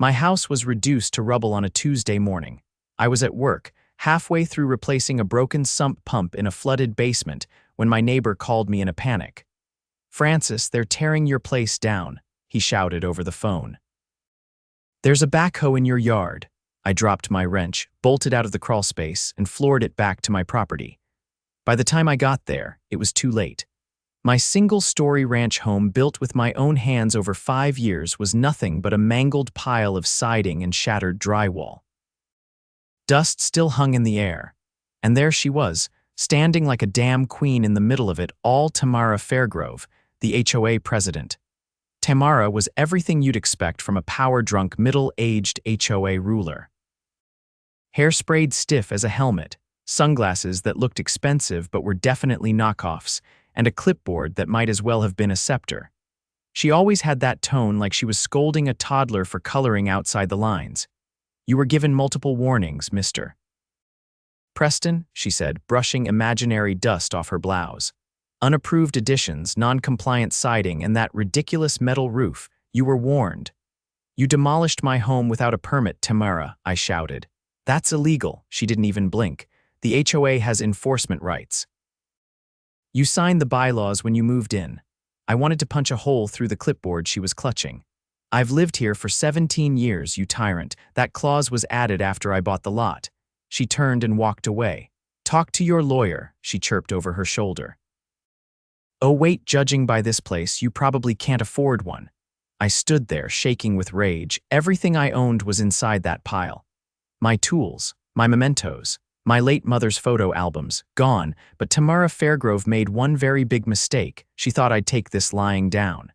My house was reduced to rubble on a Tuesday morning. I was at work, halfway through replacing a broken sump pump in a flooded basement, when my neighbor called me in a panic. "Francis, they're tearing your place down," he shouted over the phone. "There's a backhoe in your yard." I dropped my wrench, bolted out of the crawl space, and floored it back to my property. By the time I got there, it was too late. My single-story ranch home built with my own hands over 5 years was nothing but a mangled pile of siding and shattered drywall. Dust still hung in the air, and there she was, standing like a damn queen in the middle of it all. Tamara Fairgrove, the HOA president. Tamara was everything you'd expect from a power-drunk, middle-aged HOA ruler. Hair sprayed stiff as a helmet, sunglasses that looked expensive but were definitely knockoffs, and a clipboard that might as well have been a scepter. She always had that tone, like she was scolding a toddler for coloring outside the lines. "You were given multiple warnings, Mr. Preston," she said, brushing imaginary dust off her blouse. "Unapproved additions, non-compliant siding, and that ridiculous metal roof. You were warned." "You demolished my home without a permit, Tamara," I shouted. "That's illegal." She didn't even blink. "The HOA has enforcement rights." "You signed the bylaws when you moved in." I wanted to punch a hole through the clipboard she was clutching. "I've lived here for 17 years, you tyrant. That clause was added after I bought the lot." She turned and walked away. "Talk to your lawyer," she chirped over her shoulder. "Oh wait, judging by this place, you probably can't afford one." I stood there, shaking with rage. Everything I owned was inside that pile. My tools, my mementos, my late mother's photo albums, gone, but Tamara Fairgrove made one very big mistake. She thought I'd take this lying down.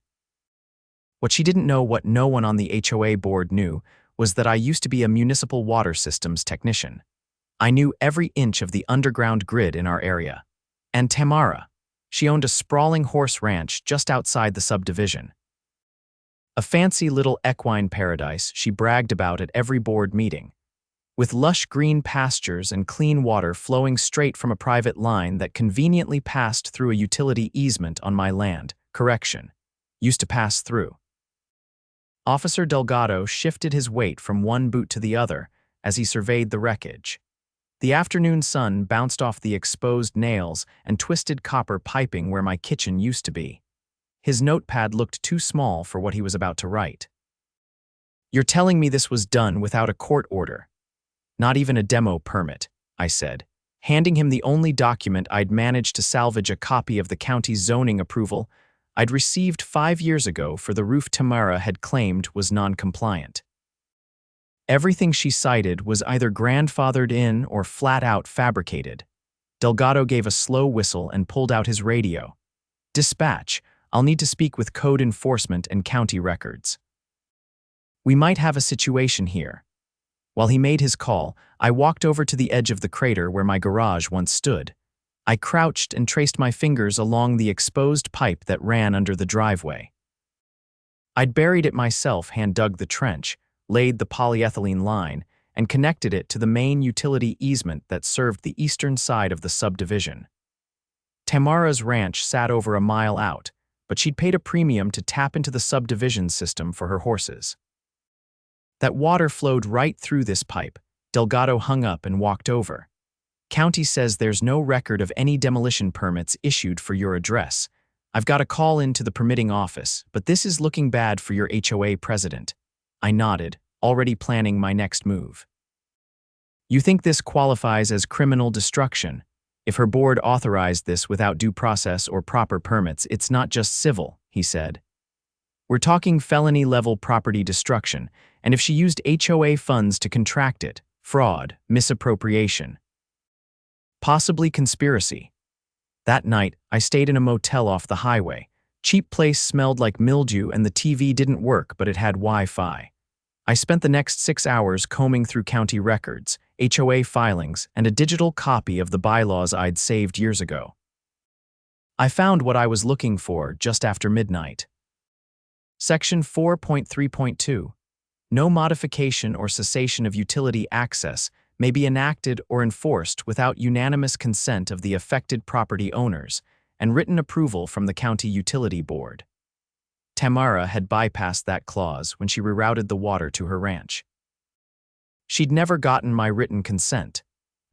What she didn't know, what no one on the HOA board knew, was that I used to be a municipal water systems technician. I knew every inch of the underground grid in our area. And Tamara, she owned a sprawling horse ranch just outside the subdivision. A fancy little equine paradise she bragged about at every board meeting, with lush green pastures and clean water flowing straight from a private line that conveniently passed through a utility easement on my land. Correction, used to pass through. Officer Delgado shifted his weight from one boot to the other as he surveyed the wreckage. The afternoon sun bounced off the exposed nails and twisted copper piping where my kitchen used to be. His notepad looked too small for what he was about to write. "You're telling me this was done without a court order?" "Not even a demo permit," I said, handing him the only document I'd managed to salvage, a copy of the county's zoning approval I'd received 5 years ago for the roof Tamara had claimed was non-compliant. Everything she cited was either grandfathered in or flat-out fabricated. Delgado gave a slow whistle and pulled out his radio. "Dispatch, I'll need to speak with code enforcement and county records. We might have a situation here." While he made his call, I walked over to the edge of the crater where my garage once stood. I crouched and traced my fingers along the exposed pipe that ran under the driveway. I'd buried it myself, hand-dug the trench, laid the polyethylene line, and connected it to the main utility easement that served the eastern side of the subdivision. Tamara's ranch sat over a mile out, but she'd paid a premium to tap into the subdivision system for her horses. That water flowed right through this pipe. Delgado hung up and walked over. "County says there's no record of any demolition permits issued for your address. I've got a call into the permitting office, but this is looking bad for your HOA president." I nodded, already planning my next move. "You think this qualifies as criminal destruction? If her board authorized this without due process or proper permits, it's not just civil," he said. "We're talking felony-level property destruction, and if she used HOA funds to contract it, fraud, misappropriation, possibly conspiracy." That night, I stayed in a motel off the highway. Cheap place smelled like mildew and the TV didn't work, but it had Wi-Fi. I spent the next 6 hours combing through county records, HOA filings, and a digital copy of the bylaws I'd saved years ago. I found what I was looking for just after midnight. Section 4.3.2. No modification or cessation of utility access may be enacted or enforced without unanimous consent of the affected property owners and written approval from the county utility board. Tamara had bypassed that clause when she rerouted the water to her ranch. She'd never gotten my written consent,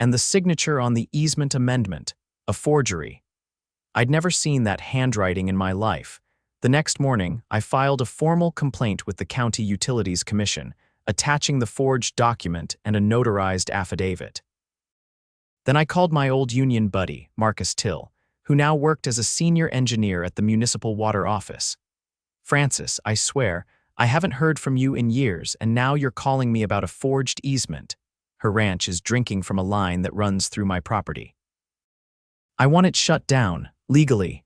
and the signature on the easement amendment, a forgery. I'd never seen that handwriting in my life. The next morning, I filed a formal complaint with the County Utilities Commission, attaching the forged document and a notarized affidavit. Then I called my old union buddy, Marcus Till, who now worked as a senior engineer at the municipal water office. "Francis, I swear, I haven't heard from you in years, and now you're calling me about a forged easement. Her ranch is drinking from a line that runs through my property. I want it shut down, legally.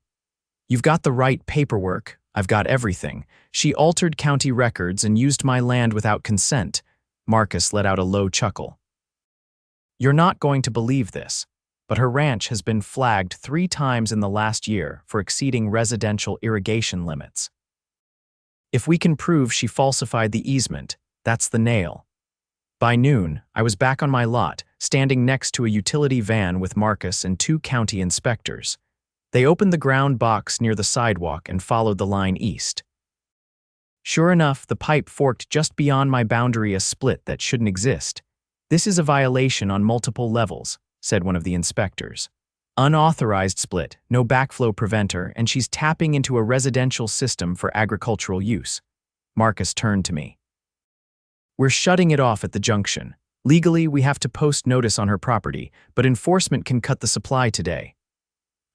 You've got the right paperwork, I've got everything. She altered county records and used my land without consent." Marcus let out a low chuckle. "You're not going to believe this, but her ranch has been flagged 3 times in the last year for exceeding residential irrigation limits. If we can prove she falsified the easement, that's the nail." By noon, I was back on my lot, standing next to a utility van with Marcus and 2 county inspectors. They opened the ground box near the sidewalk and followed the line east. Sure enough, the pipe forked just beyond my boundary, a split that shouldn't exist. "This is a violation on multiple levels," said one of the inspectors. "Unauthorized split, no backflow preventer, and she's tapping into a residential system for agricultural use." Marcus turned to me. "We're shutting it off at the junction. Legally, we have to post notice on her property, but enforcement can cut the supply today."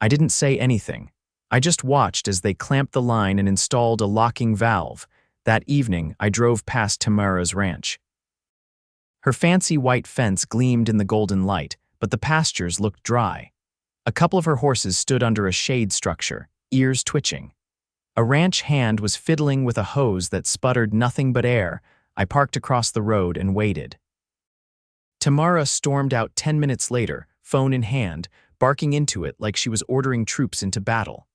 I didn't say anything. I just watched as they clamped the line and installed a locking valve. That evening, I drove past Tamara's ranch. Her fancy white fence gleamed in the golden light, but the pastures looked dry. A couple of her horses stood under a shade structure, ears twitching. A ranch hand was fiddling with a hose that sputtered nothing but air. I parked across the road and waited. Tamara stormed out 10 minutes later, phone in hand, barking into it like she was ordering troops into battle.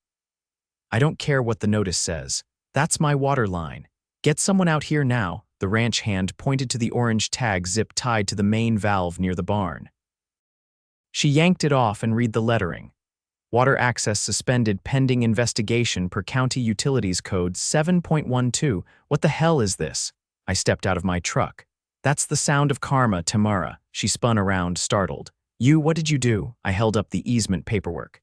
"I don't care what the notice says. That's my water line. Get someone out here now." The ranch hand pointed to the orange tag zip tied to the main valve near the barn. She yanked it off and read the lettering. "Water access suspended pending investigation per County Utilities Code 7.12. What the hell is this?" I stepped out of my truck. "That's the sound of karma, Tamara." She spun around, startled. What did you do?" I held up the easement paperwork.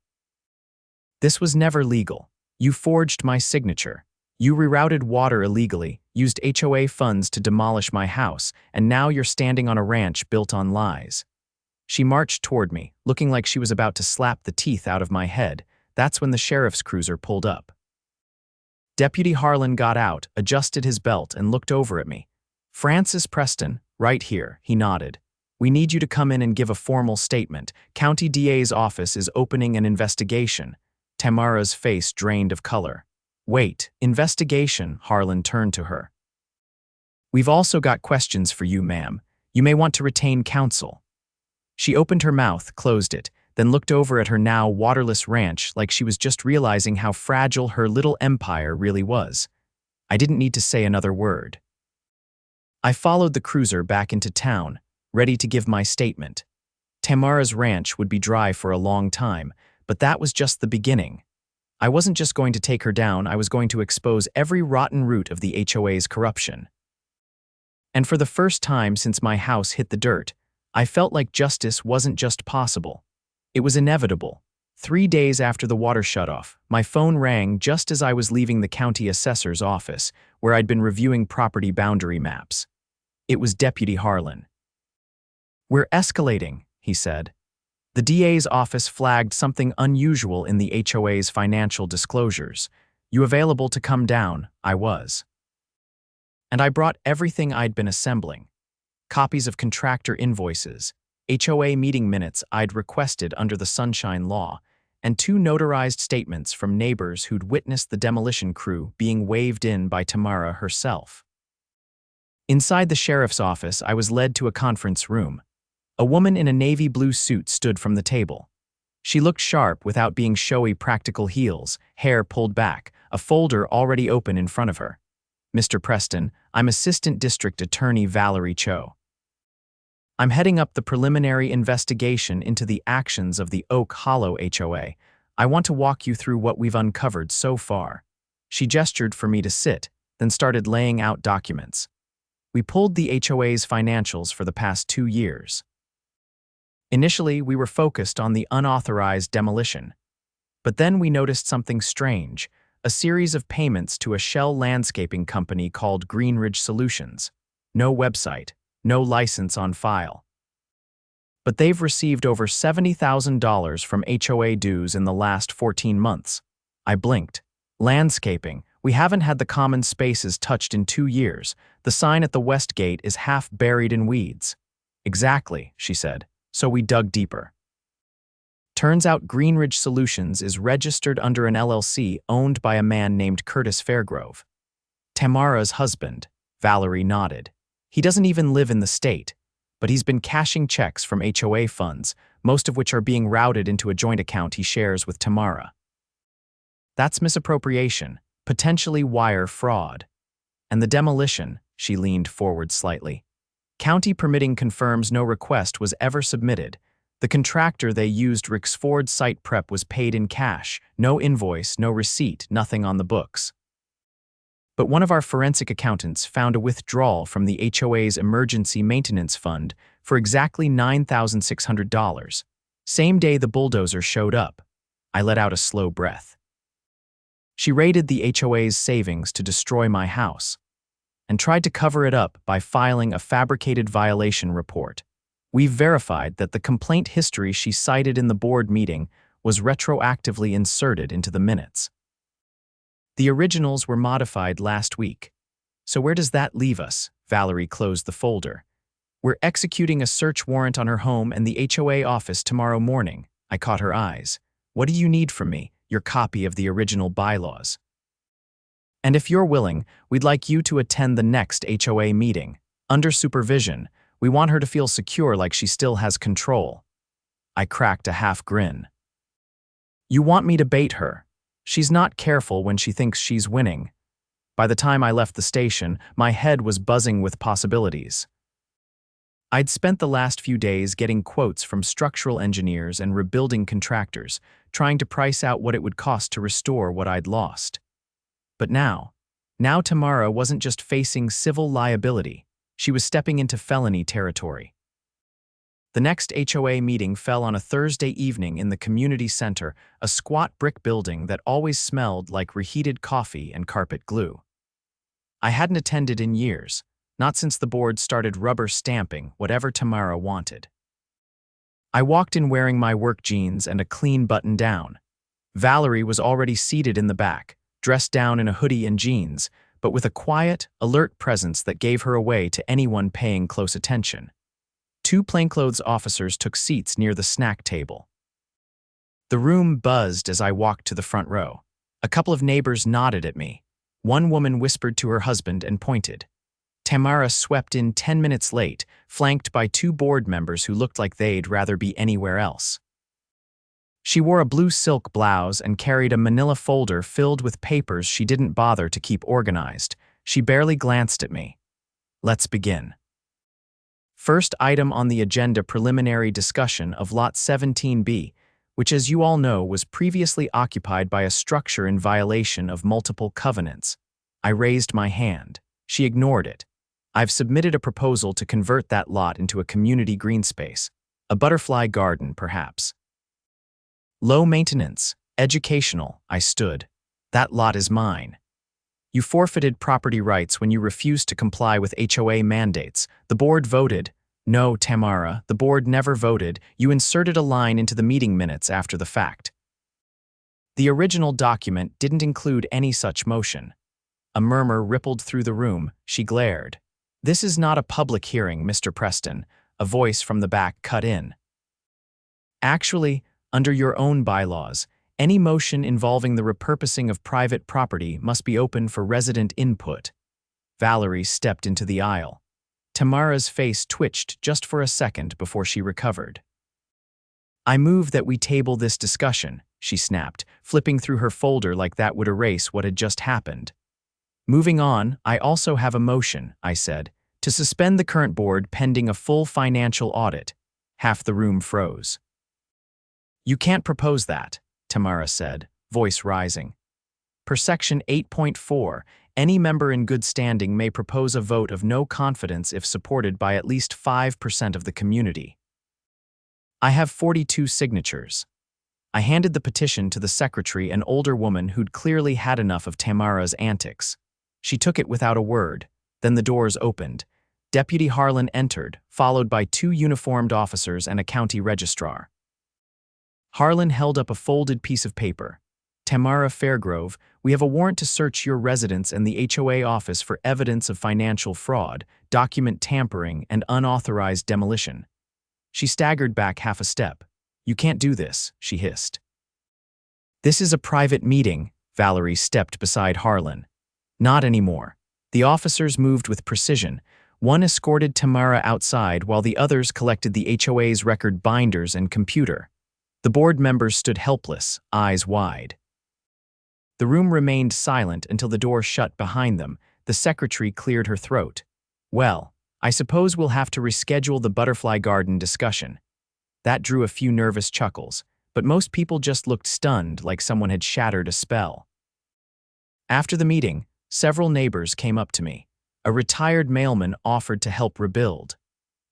"This was never legal. You forged my signature. You rerouted water illegally, used HOA funds to demolish my house, and now you're standing on a ranch built on lies." She marched toward me, looking like she was about to slap the teeth out of my head. That's when the sheriff's cruiser pulled up. Deputy Harlan got out, adjusted his belt, and looked over at me. "Francis Preston, right here," he nodded. "We need you to come in and give a formal statement. County DA's office is opening an investigation." Tamara's face drained of color. "Wait, investigation?" Harlan turned to her. "We've also got questions for you, ma'am. You may want to retain counsel." She opened her mouth, closed it, then looked over at her now waterless ranch like she was just realizing how fragile her little empire really was. I didn't need to say another word. I followed the cruiser back into town, ready to give my statement. Tamara's ranch would be dry for a long time, but that was just the beginning. I wasn't just going to take her down, I was going to expose every rotten root of the HOA's corruption. And for the first time since my house hit the dirt, I felt like justice wasn't just possible. It was inevitable. 3 days after the water shutoff, my phone rang just as I was leaving the county assessor's office, where I'd been reviewing property boundary maps. It was Deputy Harlan. "We're escalating," he said. "The DA's office flagged something unusual in the HOA's financial disclosures. You available to come down?" I was. And I brought everything I'd been assembling. Copies of contractor invoices, HOA meeting minutes I'd requested under the Sunshine Law, and 2 notarized statements from neighbors who'd witnessed the demolition crew being waved in by Tamara herself. Inside the sheriff's office, I was led to a conference room. A woman in a navy blue suit stood from the table. She looked sharp without being showy practical heels, hair pulled back, a folder already open in front of her. "Mr. Preston, I'm Assistant District Attorney Valerie Cho. I'm heading up the preliminary investigation into the actions of the Oak Hollow HOA. I want to walk you through what we've uncovered so far." She gestured for me to sit, then started laying out documents. We pulled the HOA's financials for the past 2 years. Initially, we were focused on the unauthorized demolition. But then we noticed something strange, a series of payments to a shell landscaping company called Greenridge Solutions. No website, no license on file. But they've received over $70,000 from HOA dues in the last 14 months. I blinked. Landscaping. We haven't had the common spaces touched in 2 years. The sign at the west gate is half buried in weeds. Exactly, she said. So we dug deeper. Turns out Greenridge Solutions is registered under an LLC owned by a man named Curtis Fairgrove. Tamara's husband. Valerie nodded. He doesn't even live in the state, but he's been cashing checks from HOA funds, most of which are being routed into a joint account he shares with Tamara. That's misappropriation, potentially wire fraud. And the demolition, she leaned forward slightly. County permitting confirms no request was ever submitted. The contractor they used Rixford site prep was paid in cash, no invoice, no receipt, nothing on the books. But one of our forensic accountants found a withdrawal from the HOA's emergency maintenance fund for exactly $9,600. Same day the bulldozer showed up. I let out a slow breath. She raided the HOA's savings to destroy my house and tried to cover it up by filing a fabricated violation report. We've verified that the complaint history she cited in the board meeting was retroactively inserted into the minutes. The originals were modified last week. So where does that leave us? Valerie closed the folder. We're executing a search warrant on her home and the HOA office tomorrow morning. I caught her eyes. What do you need from me? Your copy of the original bylaws. And if you're willing, we'd like you to attend the next HOA meeting. Under supervision, we want her to feel secure like she still has control. I cracked a half grin. You want me to bait her? She's not careful when she thinks she's winning. By the time I left the station, my head was buzzing with possibilities. I'd spent the last few days getting quotes from structural engineers and rebuilding contractors, trying to price out what it would cost to restore what I'd lost. But now Tamara wasn't just facing civil liability, she was stepping into felony territory. The next HOA meeting fell on a Thursday evening in the community center, a squat brick building that always smelled like reheated coffee and carpet glue. I hadn't attended in years, not since the board started rubber stamping whatever Tamara wanted. I walked in wearing my work jeans and a clean button-down. Valerie was already seated in the back, dressed down in a hoodie and jeans, but with a quiet, alert presence that gave her away to anyone paying close attention. 2 plainclothes officers took seats near the snack table. The room buzzed as I walked to the front row. A couple of neighbors nodded at me. One woman whispered to her husband and pointed. Tamara swept in 10 minutes late, flanked by 2 board members who looked like they'd rather be anywhere else. She wore a blue silk blouse and carried a manila folder filled with papers she didn't bother to keep organized. She barely glanced at me. Let's begin. First item on the agenda: preliminary discussion of Lot 17B, which, as you all know, was previously occupied by a structure in violation of multiple covenants. I raised my hand. She ignored it. I've submitted a proposal to convert that lot into a community green space. A butterfly garden, perhaps. Low maintenance, educational, I stood. That lot is mine. You forfeited property rights when you refused to comply with HOA mandates. The board voted. No, Tamara, the board never voted. You inserted a line into the meeting minutes after the fact. The original document didn't include any such motion. A murmur rippled through the room. She glared. This is not a public hearing, Mr. Preston. A voice from the back cut in. Actually, under your own bylaws, any motion involving the repurposing of private property must be open for resident input. Valerie stepped into the aisle. Tamara's face twitched just for a second before she recovered. I move that we table this discussion, she snapped, flipping through her folder like that would erase what had just happened. Moving on, I also have a motion, I said, to suspend the current board pending a full financial audit. Half the room froze. You can't propose that, Tamara said, voice rising. Per Section 8.4, any member in good standing may propose a vote of no confidence if supported by at least 5% of the community. I have 42 signatures. I handed the petition to the secretary, an older woman who'd clearly had enough of Tamara's antics. She took it without a word. Then the doors opened. Deputy Harlan entered, followed by 2 uniformed officers and a county registrar. Harlan held up a folded piece of paper. Tamara Fairgrove, we have a warrant to search your residence and the HOA office for evidence of financial fraud, document tampering, and unauthorized demolition. She staggered back half a step. You can't do this, she hissed. This is a private meeting, Valerie stepped beside Harlan. Not anymore. The officers moved with precision. One escorted Tamara outside while the others collected the HOA's record binders and computer. The board members stood helpless, eyes wide. The room remained silent until the door shut behind them. The secretary cleared her throat. Well, I suppose we'll have to reschedule the butterfly garden discussion. That drew a few nervous chuckles, but most people just looked stunned, like someone had shattered a spell. After the meeting, several neighbors came up to me. A retired mailman offered to help rebuild.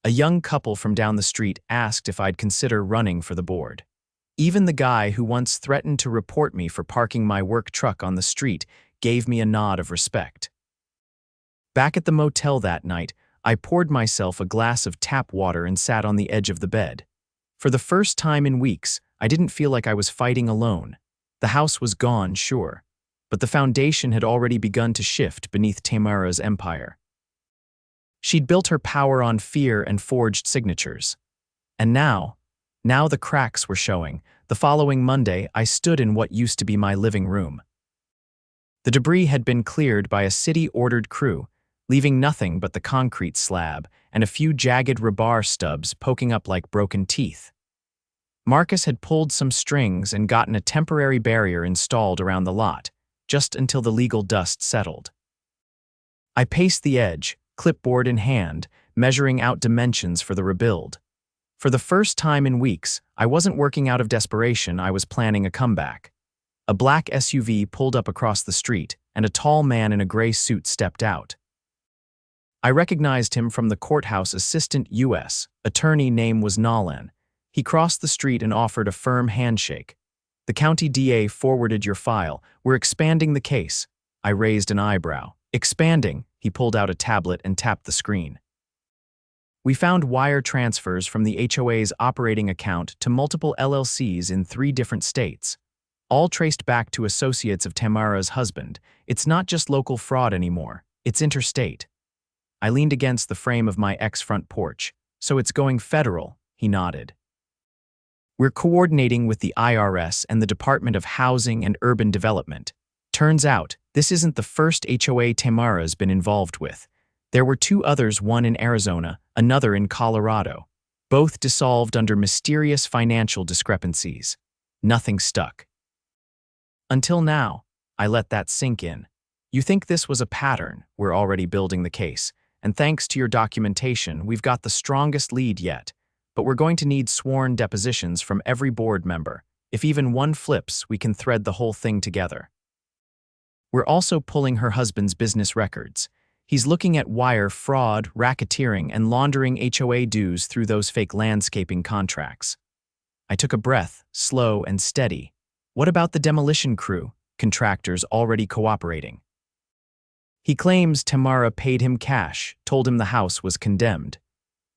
A young couple from down the street asked if I'd consider running for the board. Even the guy who once threatened to report me for parking my work truck on the street gave me a nod of respect. Back at the motel that night, I poured myself a glass of tap water and sat on the edge of the bed. For the first time in weeks, I didn't feel like I was fighting alone. The house was gone, sure, but the foundation had already begun to shift beneath Tamara's empire. She'd built her power on fear and forged signatures. And now the cracks were showing. The following Monday, I stood in what used to be my living room. The debris had been cleared by a city-ordered crew, leaving nothing but the concrete slab and a few jagged rebar stubs poking up like broken teeth. Marcus had pulled some strings and gotten a temporary barrier installed around the lot, just until the legal dust settled. I paced the edge, clipboard in hand, measuring out dimensions for the rebuild. For the first time in weeks, I wasn't working out of desperation, I was planning a comeback. A black SUV pulled up across the street, and a tall man in a gray suit stepped out. I recognized him from the courthouse assistant U.S. attorney name was Nolan. He crossed the street and offered a firm handshake. The county DA forwarded your file. We're expanding the case. I raised an eyebrow. Expanding? He pulled out a tablet and tapped the screen. We found wire transfers from the HOA's operating account to multiple LLCs in 3 different states, all traced back to associates of Tamara's husband. It's not just local fraud anymore, it's interstate. I leaned against the frame of my ex-front porch. So it's going federal, he nodded. We're coordinating with the IRS and the Department of Housing and Urban Development. Turns out, this isn't the first HOA Tamara's been involved with. There were 2 others, one in Arizona, another in Colorado. Both dissolved under mysterious financial discrepancies. Nothing stuck. Until now, I let that sink in. You think this was a pattern? We're already building the case. And thanks to your documentation, we've got the strongest lead yet. But we're going to need sworn depositions from every board member. If even one flips, we can thread the whole thing together. We're also pulling her husband's business records. He's looking at wire fraud, racketeering, and laundering HOA dues through those fake landscaping contracts. I took a breath, slow and steady. What about the demolition crew, contractors already cooperating? He claims Tamara paid him cash, told him the house was condemned.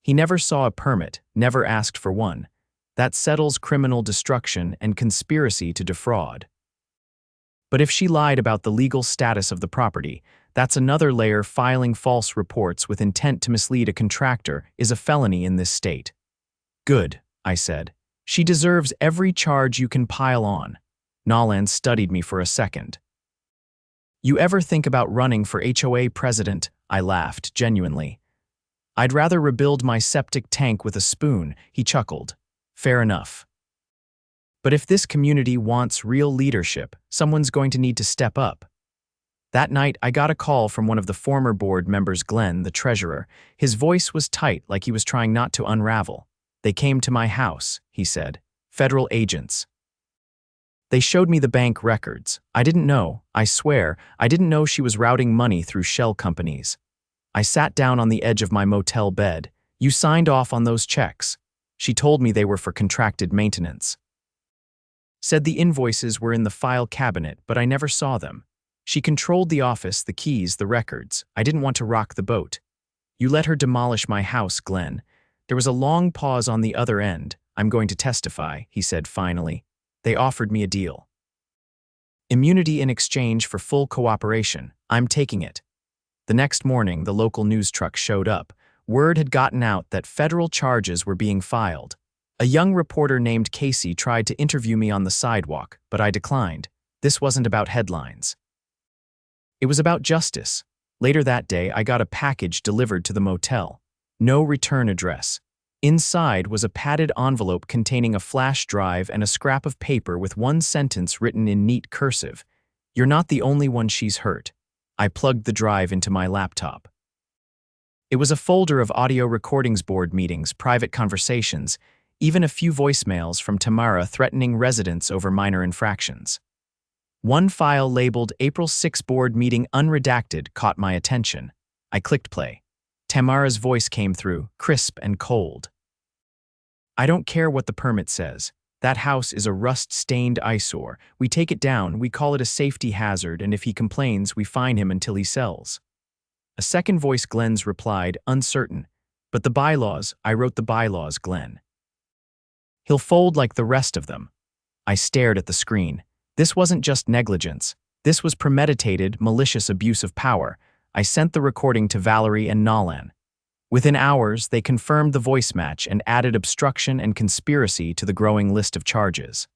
He never saw a permit, never asked for one. That settles criminal destruction and conspiracy to defraud. But if she lied about the legal status of the property, that's another layer. Filing false reports with intent to mislead a contractor is a felony in this state. Good, I said. She deserves every charge you can pile on. Nolan studied me for a second. You ever think about running for HOA president? I laughed, genuinely. I'd rather rebuild my septic tank with a spoon, he chuckled. Fair enough. But if this community wants real leadership, someone's going to need to step up. That night, I got a call from one of the former board members, Glenn, the treasurer. His voice was tight, like he was trying not to unravel. They came to my house, he said. Federal agents. They showed me the bank records. I didn't know, I swear, I didn't know she was routing money through shell companies. I sat down on the edge of my motel bed. You signed off on those checks. She told me they were for contracted maintenance. Said the invoices were in the file cabinet, but I never saw them. She controlled the office, the keys, the records. I didn't want to rock the boat. You let her demolish my house, Glenn. There was a long pause on the other end. I'm going to testify, he said finally. They offered me a deal. Immunity in exchange for full cooperation. I'm taking it. The next morning, the local news truck showed up. Word had gotten out that federal charges were being filed. A young reporter named Casey tried to interview me on the sidewalk, but I declined. This wasn't about headlines. It was about justice. Later that day, I got a package delivered to the motel. No return address. Inside was a padded envelope containing a flash drive and a scrap of paper with one sentence written in neat cursive. You're not the only one she's hurt. I plugged the drive into my laptop. It was a folder of audio recordings, board meetings, private conversations, even a few voicemails from Tamara threatening residents over minor infractions. One file labeled April 6 board meeting unredacted caught my attention. I clicked play. Tamara's voice came through, crisp and cold. I don't care what the permit says. That house is a rust-stained eyesore. We take it down, we call it a safety hazard, and if he complains, we fine him until he sells. A second voice, Glenn's, replied, uncertain. But the bylaws, I wrote the bylaws, Glenn. He'll fold like the rest of them. I stared at the screen. This wasn't just negligence. This was premeditated, malicious abuse of power. I sent the recording to Valerie and Nolan. Within hours, they confirmed the voice match and added obstruction and conspiracy to the growing list of charges.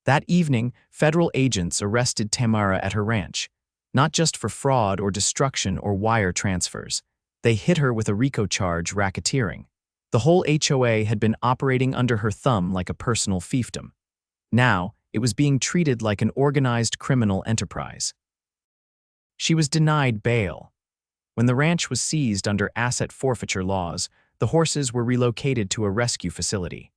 That evening, federal agents arrested Tamara at her ranch, not just for fraud or destruction or wire transfers. They hit her with a RICO charge, racketeering. The whole HOA had been operating under her thumb like a personal fiefdom. Now, it was being treated like an organized criminal enterprise. She was denied bail. When the ranch was seized under asset forfeiture laws, the horses were relocated to a rescue facility.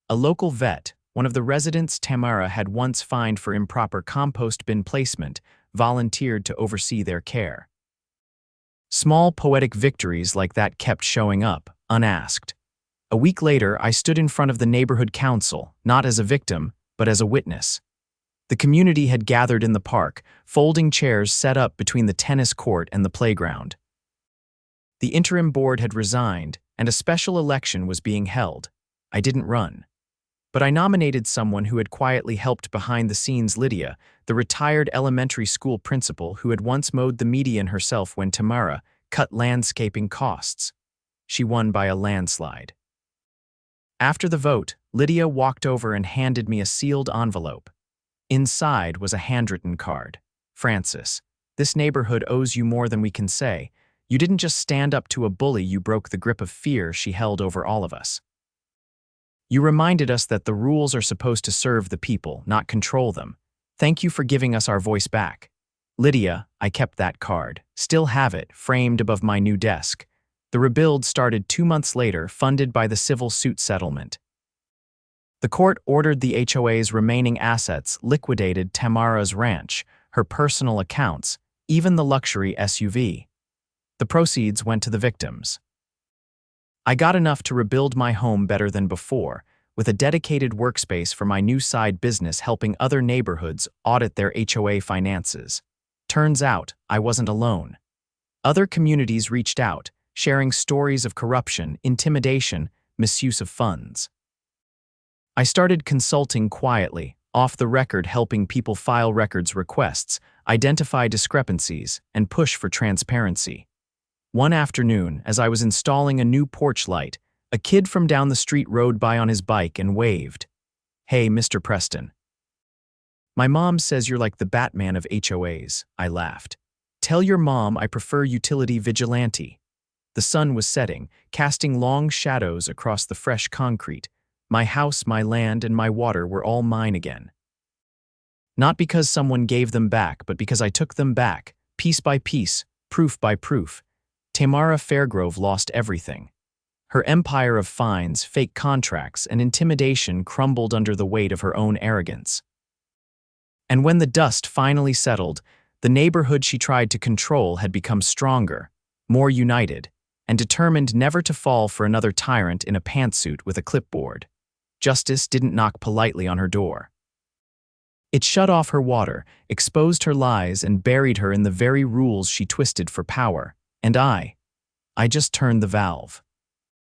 A local vet, one of the residents Tamara had once fined for improper compost bin placement, volunteered to oversee their care. Small poetic victories like that kept showing up, unasked. A week later, I stood in front of the neighborhood council, not as a victim, but as a witness. The community had gathered in the park, folding chairs set up between the tennis court and the playground. The interim board had resigned, and a special election was being held. I didn't run. But I nominated someone who had quietly helped behind the scenes, Lydia, the retired elementary school principal who had once mowed the median herself when Tamara cut landscaping costs. She won by a landslide. After the vote, Lydia walked over and handed me a sealed envelope. Inside was a handwritten card. Francis, this neighborhood owes you more than we can say. You didn't just stand up to a bully, you broke the grip of fear she held over all of us. You reminded us that the rules are supposed to serve the people, not control them. Thank you for giving us our voice back. Lydia, I kept that card. Still have it, framed above my new desk. The rebuild started 2 months later, funded by the civil suit settlement. The court ordered the HOA's remaining assets, liquidated Tamara's ranch, her personal accounts, even the luxury SUV. The proceeds went to the victims. I got enough to rebuild my home better than before, with a dedicated workspace for my new side business helping other neighborhoods audit their HOA finances. Turns out, I wasn't alone. Other communities reached out, sharing stories of corruption, intimidation, misuse of funds. I started consulting quietly, off the record, helping people file records requests, identify discrepancies, and push for transparency. One afternoon, as I was installing a new porch light, a kid from down the street rode by on his bike and waved. Hey, Mr. Preston. My mom says you're like the Batman of HOAs, I laughed. Tell your mom I prefer utility vigilante. The sun was setting, casting long shadows across the fresh concrete. My house, my land, and my water were all mine again. Not because someone gave them back, but because I took them back, piece by piece, proof by proof. Tamara Fairgrove lost everything. Her empire of fines, fake contracts, and intimidation crumbled under the weight of her own arrogance. And when the dust finally settled, the neighborhood she tried to control had become stronger, more united, and determined never to fall for another tyrant in a pantsuit with a clipboard. Justice didn't knock politely on her door. It shut off her water, exposed her lies, and buried her in the very rules she twisted for power. And I just turned the valve.